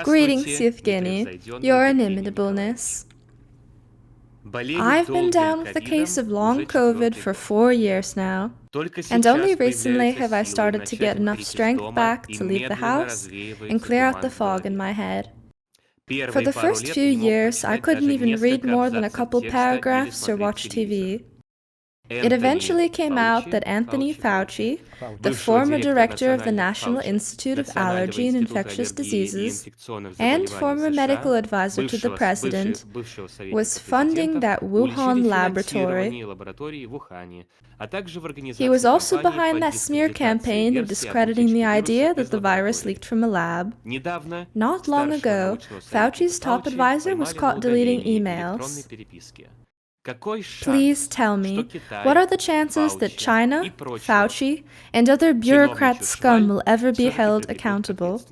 Greetings, Yevgeny, your inimitableness. I've been down with the case of long COVID for 4 years now, and only recently have I started to get enough strength back to leave the house and clear out the fog in my head. For the first few years, I couldn't even read more than a couple paragraphs or watch TV. It eventually came out that Anthony Fauci, the former director of the National Institute of Allergy and Infectious Diseases and former medical advisor to the president, was funding that Wuhan laboratory. He was also behind that smear campaign of discrediting the idea that the virus leaked from a lab. Not long ago, Fauci's top advisor was caught deleting emails. Please tell me, what are the chances that China, Fauci, and other bureaucrat scum will ever be held accountable?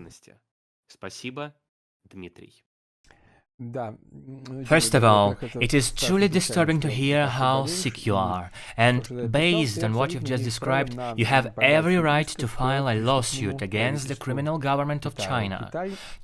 First of all, it is truly disturbing to hear how sick you are, and based on what you've just described, you have every right to file a lawsuit against the criminal government of China.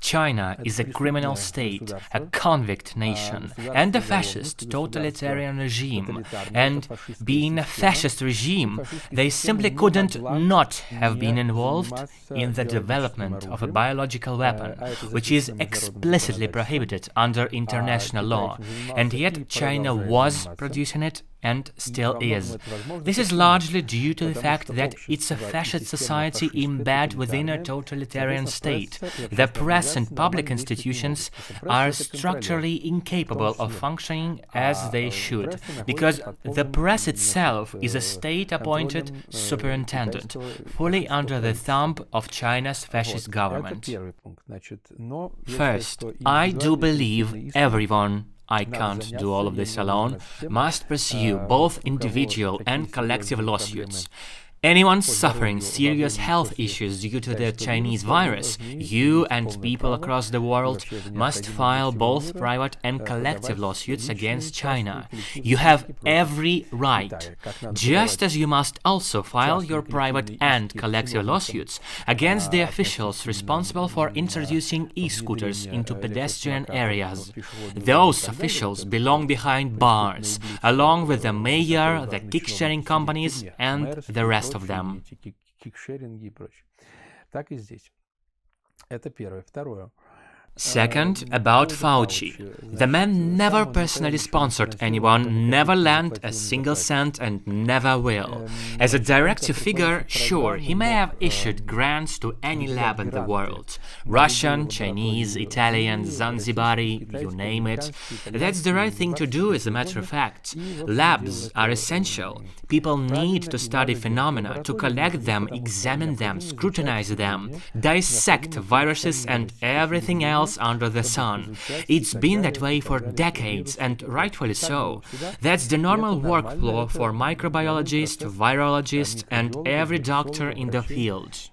China is a criminal state, a convict nation, and a fascist totalitarian regime. And being a fascist regime, they simply couldn't not have been involved in the development of a biological weapon, which is explicitly prohibited under international law, and yet China was producing it and still is. This is largely due to the fact that it's a fascist society embedded within a totalitarian state. The press and public institutions are structurally incapable of functioning as they should, because the press itself is a state-appointed superintendent, fully under the thumb of China's fascist government. First, I do believe everyone, I can't do all of this alone, must pursue both individual and collective lawsuits. Anyone suffering serious health issues due to the Chinese virus, you and people across the world must file both private and collective lawsuits against China. You have every right, just as you must also file your private and collective lawsuits against the officials responsible for introducing e-scooters into pedestrian areas. Those officials belong behind bars, along with the mayor, the kick-sharing companies, and the rest of them. Second, about Fauci. The man never personally sponsored anyone, never lent a single cent, and never will. As a directive figure, sure, he may have issued grants to any lab in the world. Russian, Chinese, Italian, Zanzibari, you name it. That's the right thing to do, as a matter of fact. Labs are essential. People need to study phenomena, to collect them, examine them, scrutinize them, dissect viruses and everything else under the sun. It's been that way for decades, and rightfully so. That's the normal workflow for microbiologists, virologists, and every doctor in the field.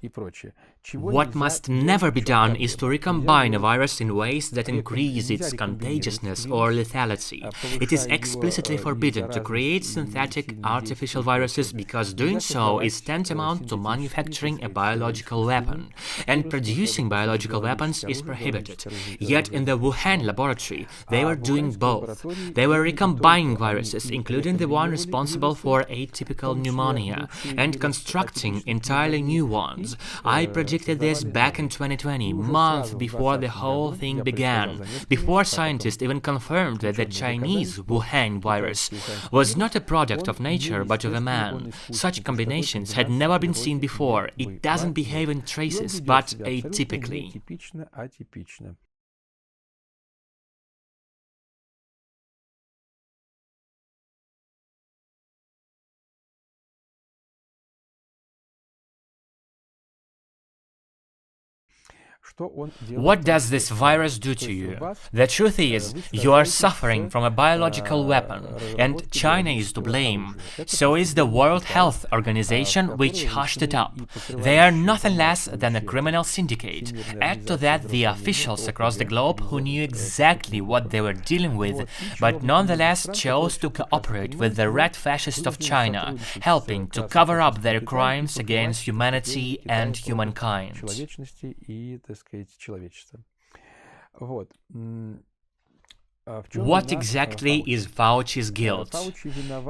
What must never be done is to recombine a virus in ways that increase its contagiousness or lethality. It is explicitly forbidden to create synthetic artificial viruses, because doing so is tantamount to manufacturing a biological weapon, and producing biological weapons is prohibited. Yet in the Wuhan laboratory, they were doing both. They were recombining viruses, including the one responsible for atypical pneumonia, and constructing entirely new ones. I predicted this back in 2020, months before the whole thing began, before scientists even confirmed that the Chinese Wuhan virus was not a product of nature but of a man. Such combinations had never been seen before. It doesn't behave in traces, but atypically. What does this virus do to you? The truth is, you are suffering from a biological weapon, and China is to blame. So is the World Health Organization, which hushed it up. They are nothing less than a criminal syndicate. Add to that the officials across the globe who knew exactly what they were dealing with, but nonetheless chose to cooperate with the red fascists of China, helping to cover up their crimes against humanity and humankind. What exactly is Fauci's guilt?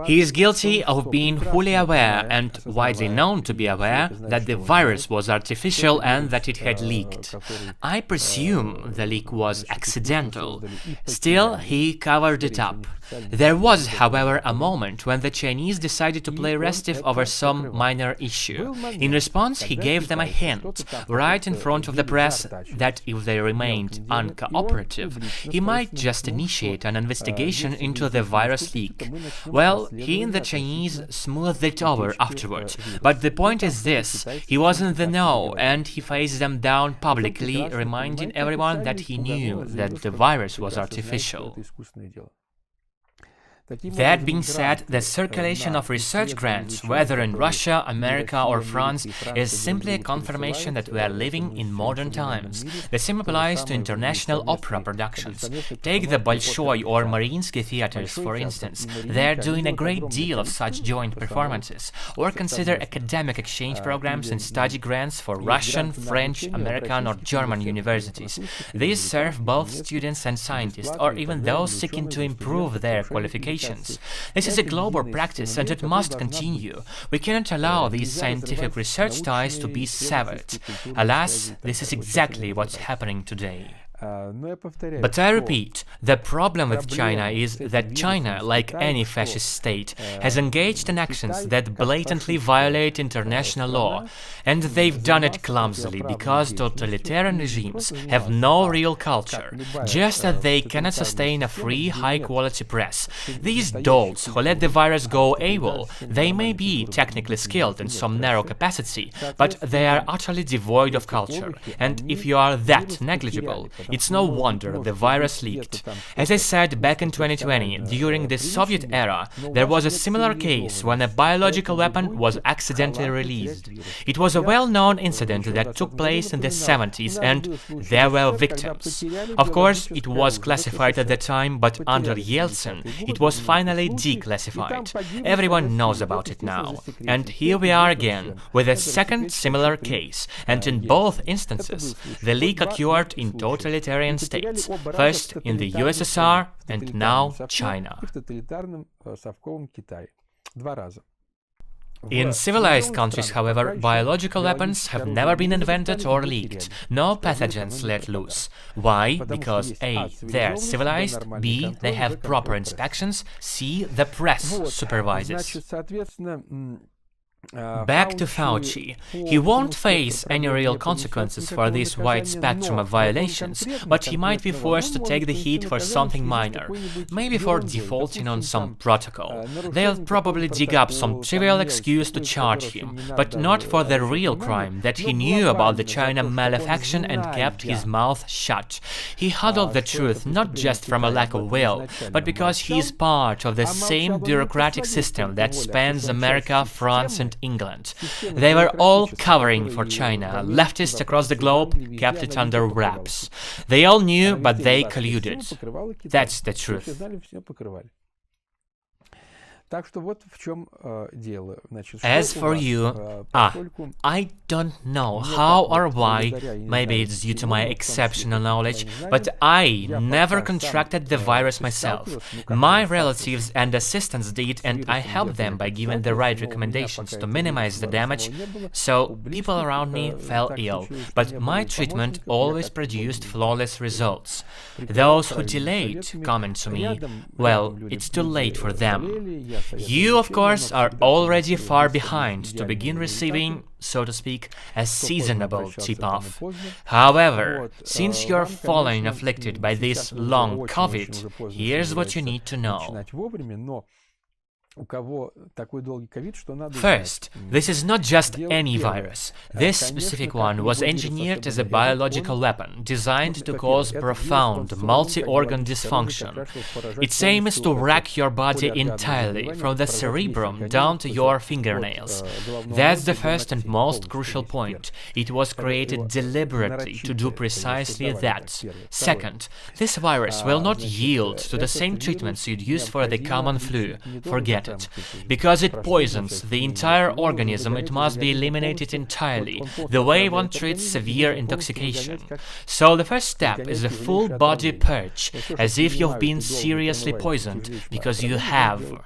He is guilty of being fully aware and widely known to be aware that the virus was artificial and that it had leaked. I presume the leak was accidental. Still, he covered it up. There was, however, a moment when the Chinese decided to play restive over some minor issue. In response, he gave them a hint, right in front of the press, that if they remained uncooperative, he might just initiate an investigation into the virus leak. Well, he and the Chinese smoothed it over afterwards, but the point is this: he was in the know, and he faced them down publicly, reminding everyone that he knew that the virus was artificial. That being said, the circulation of research grants, whether in Russia, America or France, is simply a confirmation that we are living in modern times. The same applies to international opera productions. Take the Bolshoi or Mariinsky theaters, for instance. They are doing a great deal of such joint performances. Or consider academic exchange programs and study grants for Russian, French, American or German universities. These serve both students and scientists, or even those seeking to improve their qualifications. This is a global practice and it must continue. We cannot allow these scientific research ties to be severed. Alas, this is exactly what's happening today. But I repeat, the problem with China is that China, like any fascist state, has engaged in actions that blatantly violate international law, and they've done it clumsily because totalitarian regimes have no real culture, just as they cannot sustain a free, high-quality press. These dolts who let the virus go AWOL, they may be technically skilled in some narrow capacity, but they are utterly devoid of culture, and if you are that negligible, it's no wonder the virus leaked. As I said back in 2020, during the Soviet era, there was a similar case when a biological weapon was accidentally released. It was a well-known incident that took place in the 70s, and there were victims. Of course, it was classified at the time, but under Yeltsin, it was finally declassified. Everyone knows about it now. And here we are again, with a second similar case, and in both instances, the leak occurred in totalitarian states, first in the USSR and now China. In civilized countries, however, biological weapons have never been invented or leaked, no pathogens let loose. Why? Because A. They're civilized, B. They have proper inspections, C. The press supervises. Back to Fauci. He won't face any real consequences for this wide spectrum of violations, but he might be forced to take the heat for something minor, maybe for defaulting on some protocol. They'll probably dig up some trivial excuse to charge him, but not for the real crime that he knew about the China malefaction and kept his mouth shut. He huddled the truth not just from a lack of will, but because he is part of the same bureaucratic system that spans America, France and England. They were all covering for China. Leftists across the globe kept it under wraps. They all knew, but they colluded. That's the truth. As for you, I don't know how or why, maybe it's due to my exceptional knowledge, but I never contracted the virus myself. My relatives and assistants did, and I helped them by giving the right recommendations to minimize the damage, so people around me fell ill, but my treatment always produced flawless results. Those who delayed coming to me, well, it's too late for them. You, of course, are already far behind to begin receiving, so to speak, a seasonable tip-off. However, since you're fallen afflicted by this long COVID, here's what you need to know. First, this is not just any virus. This specific one was engineered as a biological weapon, designed to cause profound multi-organ dysfunction. Its aim is to wreck your body entirely, from the cerebrum down to your fingernails. That's the first and most crucial point. It was created deliberately to do precisely that. Second, this virus will not yield to the same treatments you'd use for the common flu. Forget get it. Because it poisons the entire organism, it must be eliminated entirely, the way one treats severe intoxication. So the first step is a full body purge, as if you've been seriously poisoned, because you have.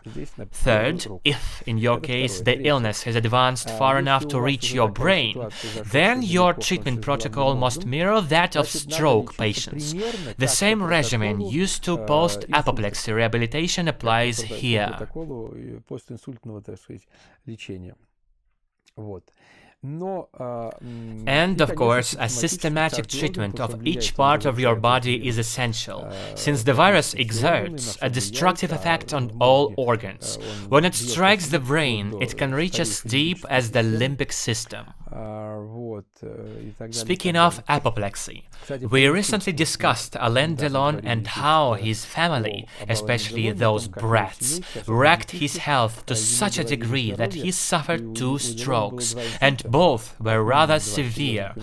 Third, if, in your case, the illness has advanced far enough to reach your brain, then your treatment protocol must mirror that of stroke patients. The same regimen used to post-apoplexy rehabilitation applies here. And, of course, a systematic treatment of each part of your body is essential, since the virus exerts a destructive effect on all organs. When it strikes the brain, it can reach as deep as the limbic system. Speaking of apoplexy, we recently discussed Alain Delon and how his family, especially those brats, wrecked his health to such a degree that he suffered 2 strokes, and both were rather severe.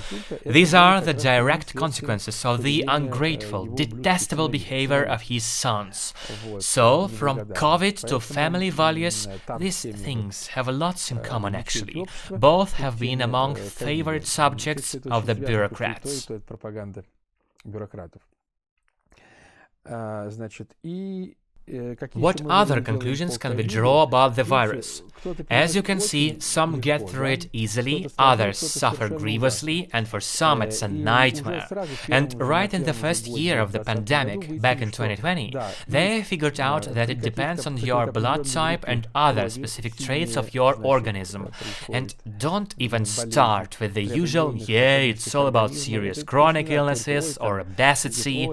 These are the direct consequences of the ungrateful, detestable behavior of his sons. So, from COVID to family values, these things have lots in common actually. Both have been among favorite subjects of the bureaucrats. What other conclusions can we draw about the virus? As you can see, some get through it easily, others suffer grievously, and for some it's a nightmare. And right in the first year of the pandemic, back in 2020, they figured out that it depends on your blood type and other specific traits of your organism. And don't even start with the usual, yeah, it's all about serious chronic illnesses or obesity.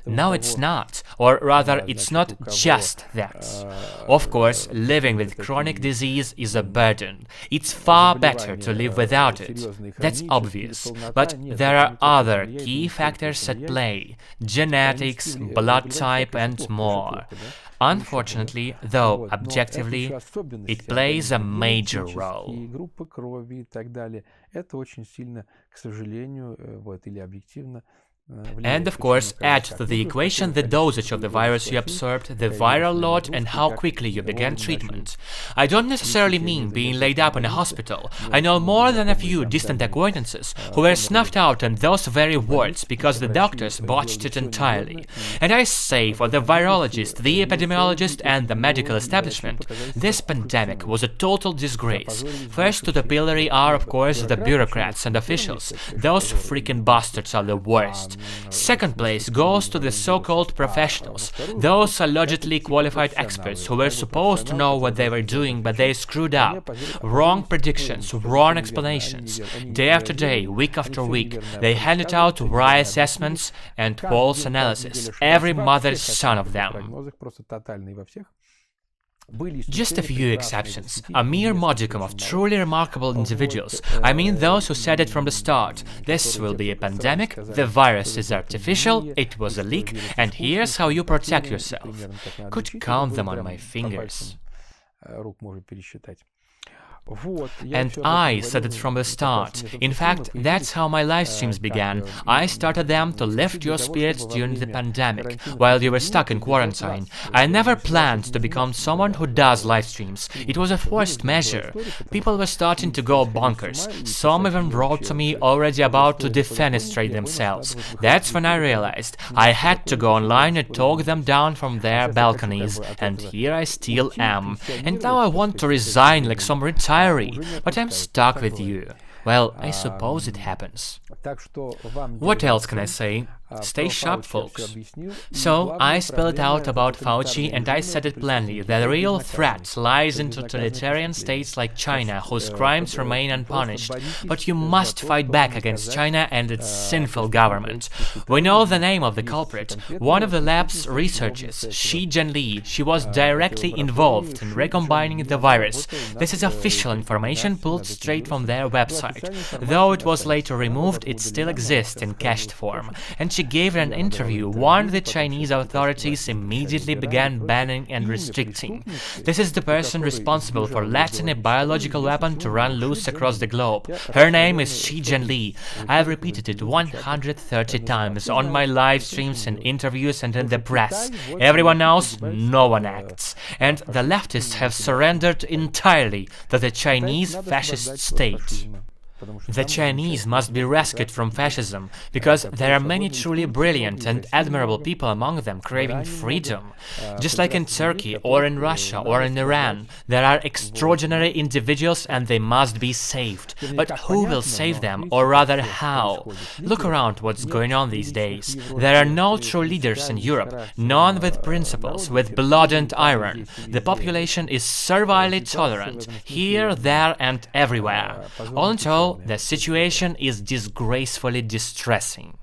No, it's not. Or rather, it's not just that. Of course, living with chronic disease is a burden. It's far better to live without it. That's obvious. But there are other key factors at play: genetics, blood type, and more. Unfortunately, though objectively, it plays a major role. And of course, add to the equation the dosage of the virus you absorbed, the viral load, and how quickly you began treatment. I don't necessarily mean being laid up in a hospital. I know more than a few distant acquaintances who were snuffed out in those very wards because the doctors botched it entirely. And I say, for the virologist, the epidemiologist, and the medical establishment, this pandemic was a total disgrace. First to the pillory are, of course, the bureaucrats and officials. Those freaking bastards are the worst. Second place goes to the so-called professionals, those allegedly qualified experts who were supposed to know what they were doing, but they screwed up. Wrong predictions, wrong explanations. Day after day, week after week, they handed out wry assessments and false analysis, every mother's son of them. Just a few exceptions, a mere modicum of truly remarkable individuals. I mean those who said it from the start: this will be a pandemic, the virus is artificial, it was a leak, and here's how you protect yourself. Could count them on my fingers. And I said it from the start. In fact, that's how my live streams began. I started them to lift your spirits during the pandemic, while you were stuck in quarantine. I never planned to become someone who does live streams. It was a forced measure. People were starting to go bonkers. Some even wrote to me already about to defenestrate themselves. That's when I realized I had to go online and talk them down from their balconies. And here I still am. And now I want to resign like some retiree. But I'm stuck with you. Well, I suppose it happens. What else can I say? Stay sharp, folks. So, I spelled out about Fauci, and I said it plainly. The real threat lies in totalitarian states like China, whose crimes remain unpunished. But you must fight back against China and its sinful government. We know the name of the culprit. One of the lab's researchers, Shi Zhenli, she was directly involved in recombining the virus. This is official information pulled straight from their website. Though it was later removed, it still exists in cached form. And she gave an interview, warned the Chinese authorities immediately began banning and restricting. This is the person responsible for letting a biological weapon to run loose across the globe. Her name is Xi Jianli. I have repeated it 130 times on my live streams and interviews and in the press. Everyone knows, no one acts. And the leftists have surrendered entirely to the Chinese fascist state. The Chinese must be rescued from fascism, because there are many truly brilliant and admirable people among them craving freedom. Just like in Turkey, or in Russia, or in Iran, there are extraordinary individuals and they must be saved. But who will save them, or rather how? Look around what's going on these days. There are no true leaders in Europe, none with principles, with blood and iron. The population is servilely tolerant, here, there and everywhere. All in all, the situation is disgracefully distressing.